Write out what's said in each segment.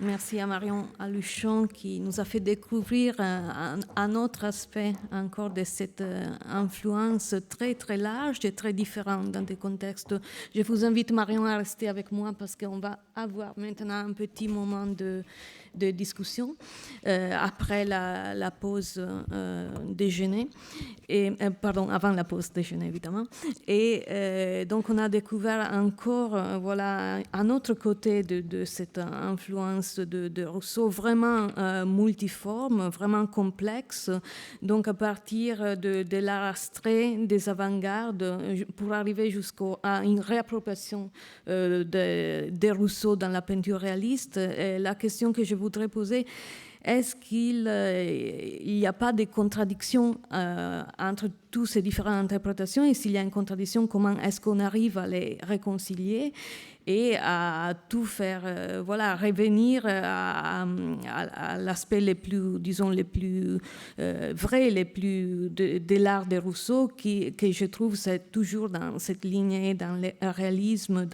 Merci à Marion Aluchon qui nous a fait découvrir un autre aspect encore de cette influence très très large et très différente dans des contextes. Je vous invite, Marion, à rester avec moi parce qu'on va avoir maintenant un petit moment de discussion après la pause déjeuner. Et, pardon, avant la pause déjeuner, évidemment. Et donc, on a découvert encore voilà, un autre côté de cette influence de Rousseau, vraiment multiforme, vraiment complexe. Donc, à partir de l'art abstrait, des avant-gardes, pour arriver jusqu'à une réappropriation de Rousseau dans la peinture réaliste. Et la question que je voudrais poser, est-ce qu'il n'y a pas de contradiction entre toutes ces différentes interprétations? Et s'il y a une contradiction, comment est-ce qu'on arrive à les réconcilier et à tout faire, voilà, revenir à l'aspect les plus, disons, les plus vrais, les plus de l'art de Rousseau, que je trouve c'est toujours dans cette lignée, dans le réalisme,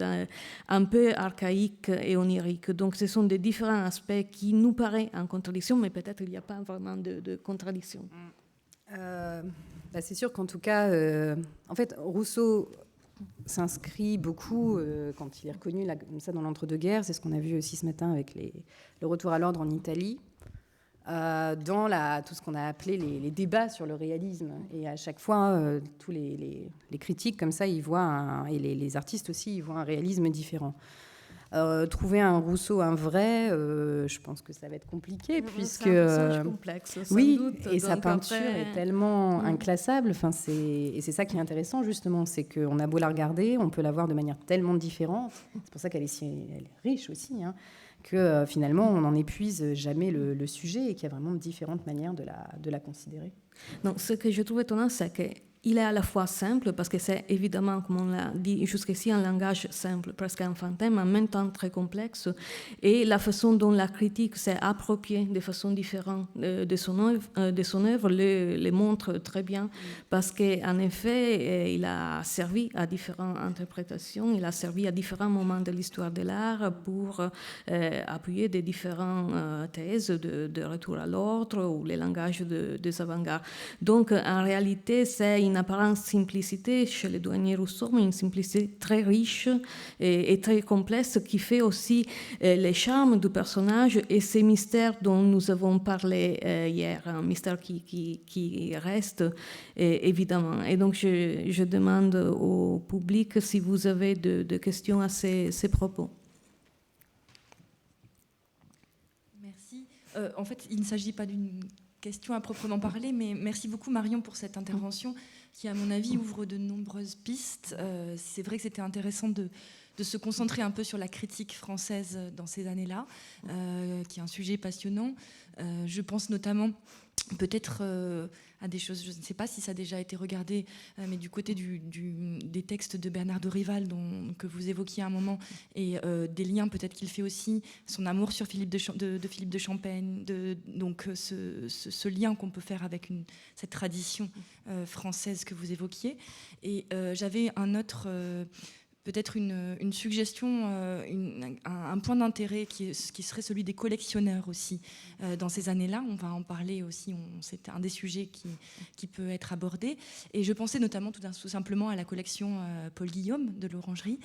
un peu archaïque et onirique. Donc, ce sont des différents aspects qui nous paraissent en contradiction, mais peut-être il n'y a pas vraiment de contradiction. C'est sûr qu'en tout cas, en fait, Rousseau s'inscrit beaucoup, quand il est reconnu là, comme ça dans l'entre-deux-guerres, c'est ce qu'on a vu aussi ce matin avec le retour à l'ordre en Italie, dans tout ce qu'on a appelé les débats sur le réalisme. Et à chaque fois, tous les critiques comme ça, ils voient et les artistes aussi, ils voient un réalisme différent. Trouver un Rousseau, un vrai, je pense que ça va être compliqué, puisque c'est un personnage complexe, sans oui, doute. et sa peinture est tellement inclassable. Enfin, et c'est ça qui est intéressant justement, c'est qu'on a beau la regarder, on peut la voir de manière tellement différente. C'est pour ça qu'elle est riche aussi, hein, que finalement on n'en épuise jamais le sujet et qu'il y a vraiment différentes manières de la considérer. Donc, ce que je trouve étonnant, c'est qu'il est à la fois simple, parce que c'est évidemment, comme on l'a dit jusqu'ici, un langage simple, presque enfantin, mais en même temps très complexe. Et la façon dont la critique s'est appropriée de façon différente de son œuvre le montre très bien, parce qu'en effet, il a servi à différentes interprétations, il a servi à différents moments de l'histoire de l'art pour appuyer des différentes thèses de retour à l'ordre ou les langages des avant-gardes. Donc, en réalité, c'est une apparente simplicité chez le douanier Rousseau, mais une simplicité très riche et très complexe qui fait aussi les charmes du personnage et ces mystères dont nous avons parlé hier, un mystère qui reste évidemment. Et donc, je demande au public si vous avez de questions à ces propos. Merci. En fait, il ne s'agit pas d'une question à proprement parler, mais merci beaucoup Marion pour cette intervention qui, à mon avis, ouvre de nombreuses pistes. C'est vrai que c'était intéressant de se concentrer un peu sur la critique française dans ces années-là, qui est un sujet passionnant. Je pense notamment peut-être à des choses, je ne sais pas si ça a déjà été regardé, mais du côté des textes de Bernard de Rival que vous évoquiez à un moment, et des liens peut-être qu'il fait aussi, son amour sur Philippe de Philippe de Champaigne, donc ce lien qu'on peut faire avec cette tradition française que vous évoquiez. Et j'avais un autre... peut-être une suggestion, un point d'intérêt qui serait celui des collectionneurs aussi. Dans ces années-là, on va en parler aussi, c'est un des sujets qui peut être abordé. Et je pensais notamment tout simplement à la collection Paul Guillaume de l'Orangerie.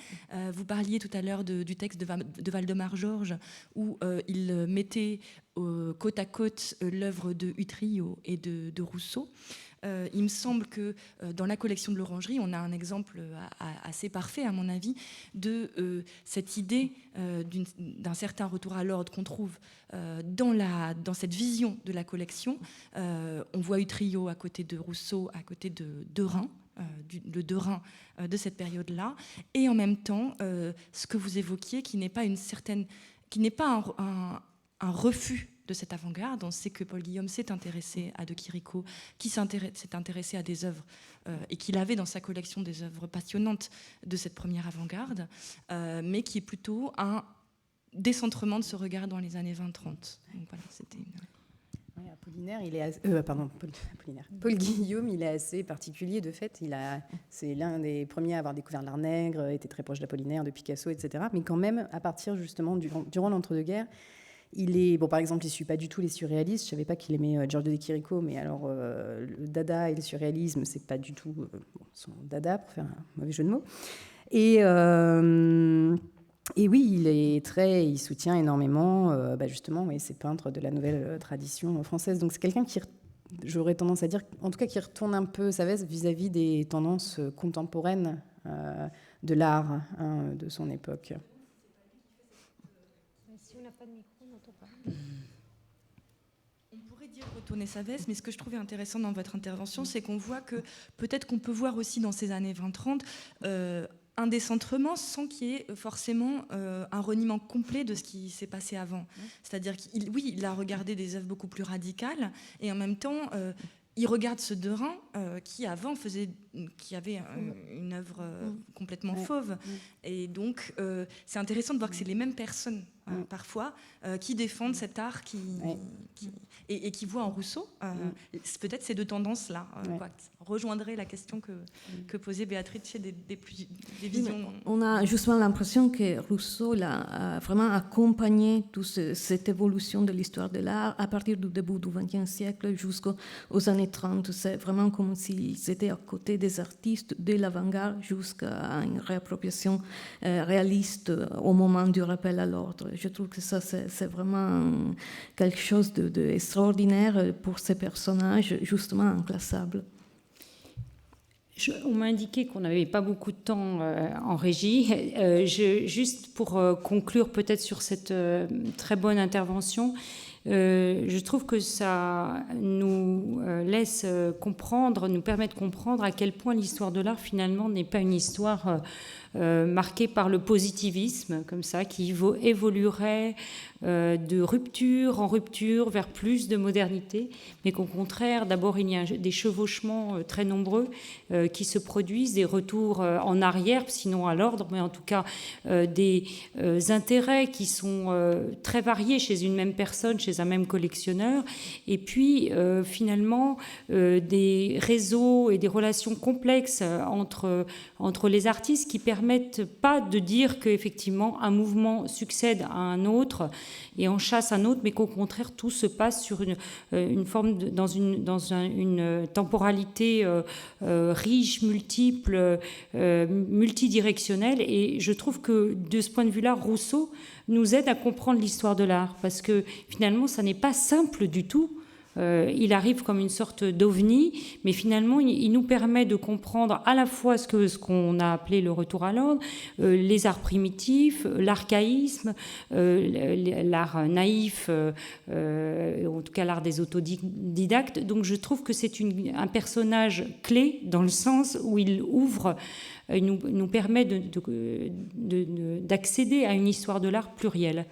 Vous parliez tout à l'heure du texte de Waldemar Georges, où il mettait côte à côte l'œuvre de Utrillo et de Rousseau. Il me semble que dans la collection de l'Orangerie, on a un exemple assez parfait, à mon avis, de cette idée d'un certain retour à l'ordre qu'on trouve dans cette vision de la collection. On voit Utrillo à côté de Rousseau, à côté de Derain, le Derain de cette période-là, et en même temps, ce que vous évoquiez, qui n'est pas un refus de cette avant-garde. On sait que Paul Guillaume s'est intéressé à De Chirico, qui s'est intéressé à des œuvres et qu'il avait dans sa collection des œuvres passionnantes de cette première avant-garde, mais qui est plutôt un décentrement de ce regard dans les années 20-30. Donc voilà, c'était une... Paul Guillaume, il est assez particulier de fait. C'est l'un des premiers à avoir découvert l'art nègre, était très proche d'Apollinaire, de Picasso, etc. Mais quand même, à partir justement durant l'entre-deux-guerres, par exemple, il ne suit pas du tout les surréalistes. Je ne savais pas qu'il aimait Giorgio de Chirico, mais alors le dada et le surréalisme, c'est pas du tout son dada, pour faire un mauvais jeu de mots. Et oui, il soutient énormément, justement, ces peintres de la nouvelle tradition française. Donc c'est quelqu'un qui, j'aurais tendance à dire, en tout cas, qui retourne un peu sa veste vis-à-vis des tendances contemporaines de l'art de son époque. Si on n'a pas de micro, on n'entend pas. On pourrait dire retourner sa veste, mais ce que je trouvais intéressant dans votre intervention, c'est qu'on voit que peut-être qu'on peut voir aussi dans ces années 20-30 un décentrement sans qu'il y ait forcément un reniement complet de ce qui s'est passé avant. C'est-à-dire qu'il a regardé des œuvres beaucoup plus radicales et en même temps... il regarde ce Derain qui avant qui avait une œuvre complètement fauve. Et donc, c'est intéressant de voir que c'est les mêmes personnes, parfois, qui défendent cet art et qui voient en Rousseau peut-être ces deux tendances-là. Rejoindrait la question que posait Béatrice des visions. On a justement l'impression que Rousseau a vraiment accompagné toute cette évolution de l'histoire de l'art à partir du début du XXe siècle jusqu'aux années 30. C'est vraiment comme s'ils étaient à côté des artistes de l'avant-garde jusqu'à une réappropriation réaliste au moment du rappel à l'ordre. Je trouve que ça, c'est vraiment quelque chose d'extraordinaire pour ces personnages, justement inclassables. On m'a indiqué qu'on n'avait pas beaucoup de temps en régie. Juste pour conclure peut-être sur cette très bonne intervention, je trouve que ça nous laisse comprendre, nous permet de comprendre à quel point l'histoire de l'art finalement n'est pas une histoire marquée par le positivisme, comme ça, qui évoluerait de rupture en rupture vers plus de modernité, mais qu'au contraire, d'abord, il y a des chevauchements très nombreux qui se produisent, des retours en arrière, sinon à l'ordre, mais en tout cas des intérêts qui sont très variés chez une même personne, chez un même collectionneur, et puis finalement des réseaux et des relations complexes entre les artistes qui permettent pas de dire qu'effectivement un mouvement succède à un autre et en chasse un autre, mais qu'au contraire tout se passe sur une forme dans une temporalité riche, multiple, multidirectionnelle. Et je trouve que de ce point de vue-là, Rousseau nous aide à comprendre l'histoire de l'art, parce que finalement ça n'est pas simple du tout. Il arrive comme une sorte d'ovni, mais finalement il nous permet de comprendre à la fois ce qu'on a appelé le retour à l'ordre, les arts primitifs, l'archaïsme, l'art naïf, en tout cas l'art des autodidactes. Donc je trouve que c'est un personnage clé dans le sens où il ouvre, nous permet d'accéder à une histoire de l'art plurielle.